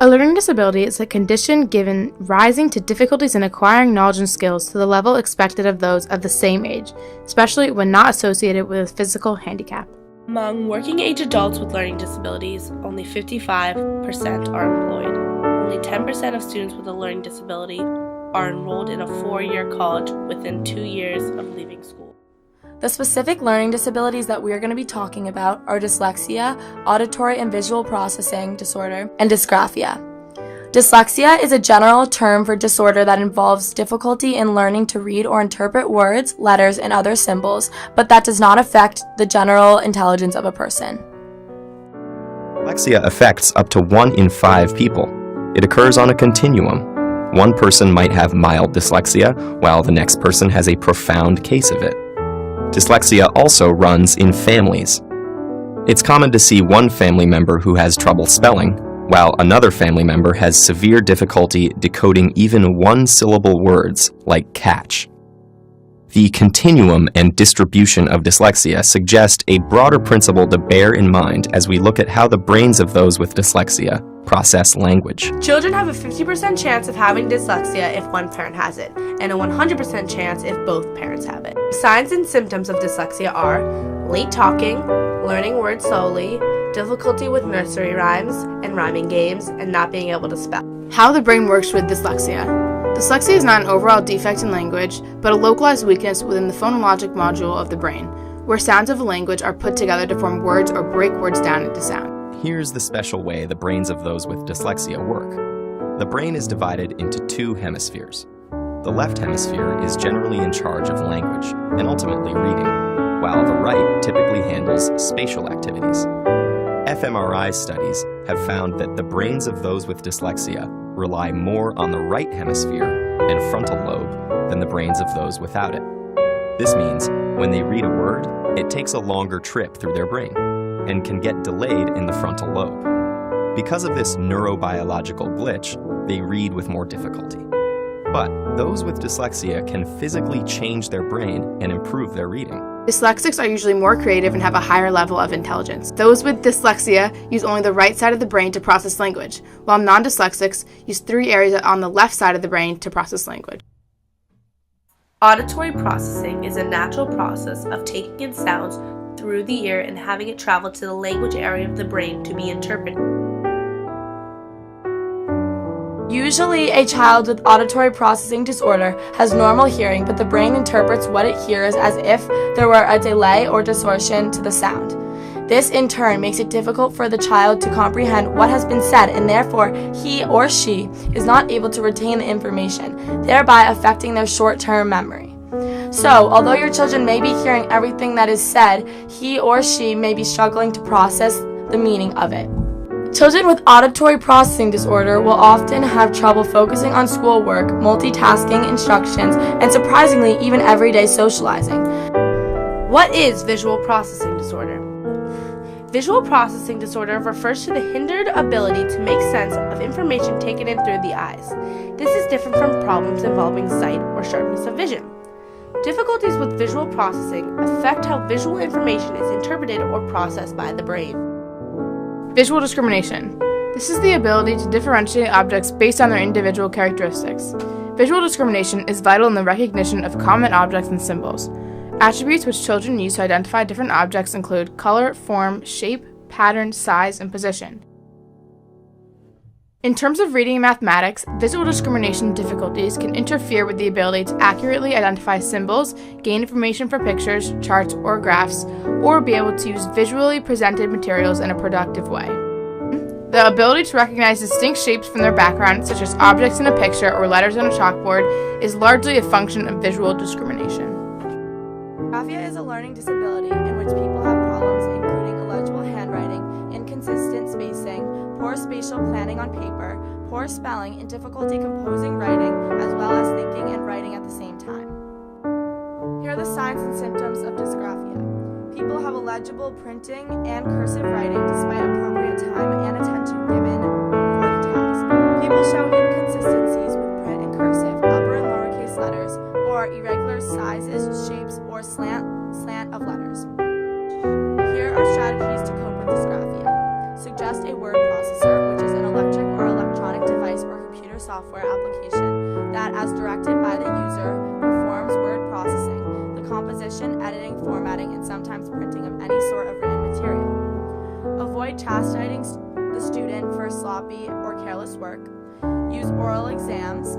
A learning disability is a condition given rising to difficulties in acquiring knowledge and skills to the level expected of those of the same age, especially when not associated with a physical handicap. Among working-age adults with learning disabilities, only 55% are employed. Only 10% of students with a learning disability are enrolled in a 4-year college within 2 years of leaving school. The specific learning disabilities that we are going to be talking about are dyslexia, auditory and visual processing disorder, and dysgraphia. Dyslexia is a general term for disorder that involves difficulty in learning to read or interpret words, letters, and other symbols, but that does not affect the general intelligence of a person. Dyslexia affects up to 1 in 5 people. It occurs on a continuum. One person might have mild dyslexia, while the next person has a profound case of it. Dyslexia also runs in families. It's common to see one family member who has trouble spelling, while another family member has severe difficulty decoding even one-syllable words like catch. The continuum and distribution of dyslexia suggest a broader principle to bear in mind as we look at how the brains of those with dyslexia process language. Children have a 50% chance of having dyslexia if one parent has it, and a 100% chance if both parents have it. Signs and symptoms of dyslexia are late talking, learning words slowly, difficulty with nursery rhymes and rhyming games, and not being able to spell. How the brain works with dyslexia. Dyslexia is not an overall defect in language, but a localized weakness within the phonologic module of the brain, where sounds of a language are put together to form words or break words down into sound. Here's the special way the brains of those with dyslexia work. The brain is divided into 2 hemispheres. The left hemisphere is generally in charge of language and ultimately reading, while the right typically handles spatial activities. fMRI studies have found that the brains of those with dyslexia rely more on the right hemisphere and frontal lobe than the brains of those without it. This means when they read a word, it takes a longer trip through their brain and can get delayed in the frontal lobe. Because of this neurobiological glitch, they read with more difficulty. But those with dyslexia can physically change their brain and improve their reading. Dyslexics are usually more creative and have a higher level of intelligence. Those with dyslexia use only the right side of the brain to process language, while non-dyslexics use 3 areas on the left side of the brain to process language. Auditory processing is a natural process of taking in sounds through the ear and having it travel to the language area of the brain to be interpreted. Usually, a child with auditory processing disorder has normal hearing, but the brain interprets what it hears as if there were a delay or distortion to the sound. This, in turn, makes it difficult for the child to comprehend what has been said, and therefore, he or she is not able to retain the information, thereby affecting their short-term memory. So, although your children may be hearing everything that is said, he or she may be struggling to process the meaning of it. Children with auditory processing disorder will often have trouble focusing on schoolwork, multitasking instructions, and surprisingly, even everyday socializing. What is visual processing disorder? Visual processing disorder refers to the hindered ability to make sense of information taken in through the eyes. This is different from problems involving sight or sharpness of vision. Difficulties with visual processing affect how visual information is interpreted or processed by the brain. Visual discrimination. This is the ability to differentiate objects based on their individual characteristics. Visual discrimination is vital in the recognition of common objects and symbols. Attributes which children use to identify different objects include color, form, shape, pattern, size, and position. In terms of reading and mathematics, visual discrimination difficulties can interfere with the ability to accurately identify symbols, gain information from pictures, charts, or graphs, or be able to use visually presented materials in a productive way. The ability to recognize distinct shapes from their background, such as objects in a picture or letters on a chalkboard, is largely a function of visual discrimination. Dysgraphia is a learning disability in which people have problems including illegible handwriting, inconsistent spacing, poor spatial planning on paper, poor spelling, and difficulty composing writing, as well as thinking and writing at the same time. Here are the signs and symptoms of dysgraphia. People have illegible printing and cursive writing despite appropriate time and attention given for the task. People show inconsistencies with print and cursive, upper and lowercase letters, or irregular sizes, shapes, or slant of letters. Here are strategies to cope with dysgraphia. Suggest a word processor, which is an electric or electronic software application that, as directed by the user, performs word processing, the composition, editing, formatting, and sometimes printing of any sort of written material. Avoid chastising the student for sloppy or careless work. Use oral exams.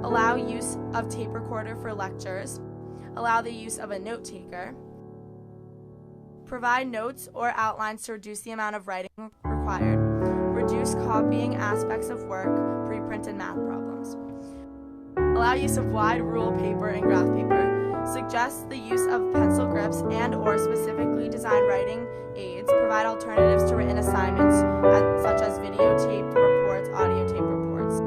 Allow use of tape recorder for lectures. Allow the use of a note taker. Provide notes or outlines to reduce the amount of writing required. Reduce copying aspects of work, pre-printed math problems. Allow use of wide rule paper and graph paper. Suggest the use of pencil grips and/or specifically designed writing aids. Provide alternatives to written assignments such as videotaped reports, audio tape reports.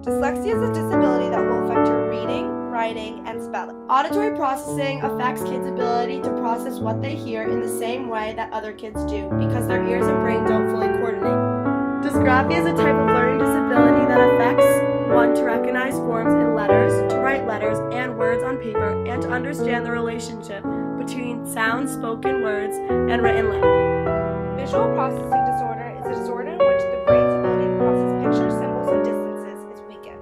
Dyslexia is a disability that will affect your reading, writing, and spelling. Auditory processing affects kids' ability to process what they hear in the same way that other kids do because their ears and brain don't fully coordinate. Dysgraphia is a type of learning disability that affects one to recognize forms in letters, to write letters and words on paper, and to understand the relationship between sound spoken words and written letters. Visual processing disorder is a disorder in which the brain's ability to process pictures, symbols, and distances is weakened.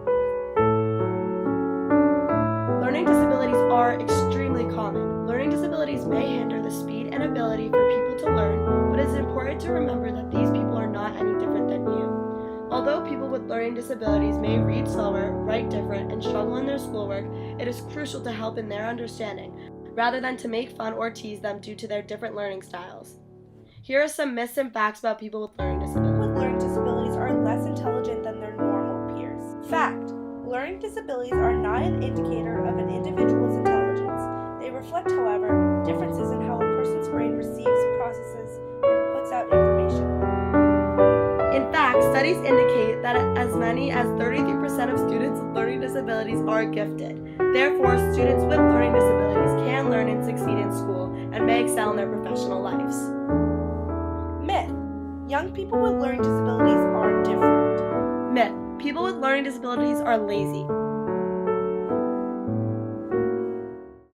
Learning disabilities are extremely common. Learning disabilities may hinder the speed and ability for people to learn, but it is important to remember that these people are not any different than you. Although people with learning disabilities may read slower, write different, and struggle in their schoolwork, it is crucial to help in their understanding, rather than to make fun or tease them due to their different learning styles. Here are some myths and facts about people with learning disabilities. People with learning disabilities are less intelligent than their normal peers. Fact: learning disabilities are not an indicator of an individual's intelligence. They reflect, however, differences in how a person's brain receives, processes, and puts out information. In fact, Studies indicate that as many as 33% of students with learning disabilities are gifted. Therefore, students with learning disabilities can learn and succeed in school and may excel in their professional lives. Myth: young people with learning disabilities are different. Myth: people with learning disabilities are lazy.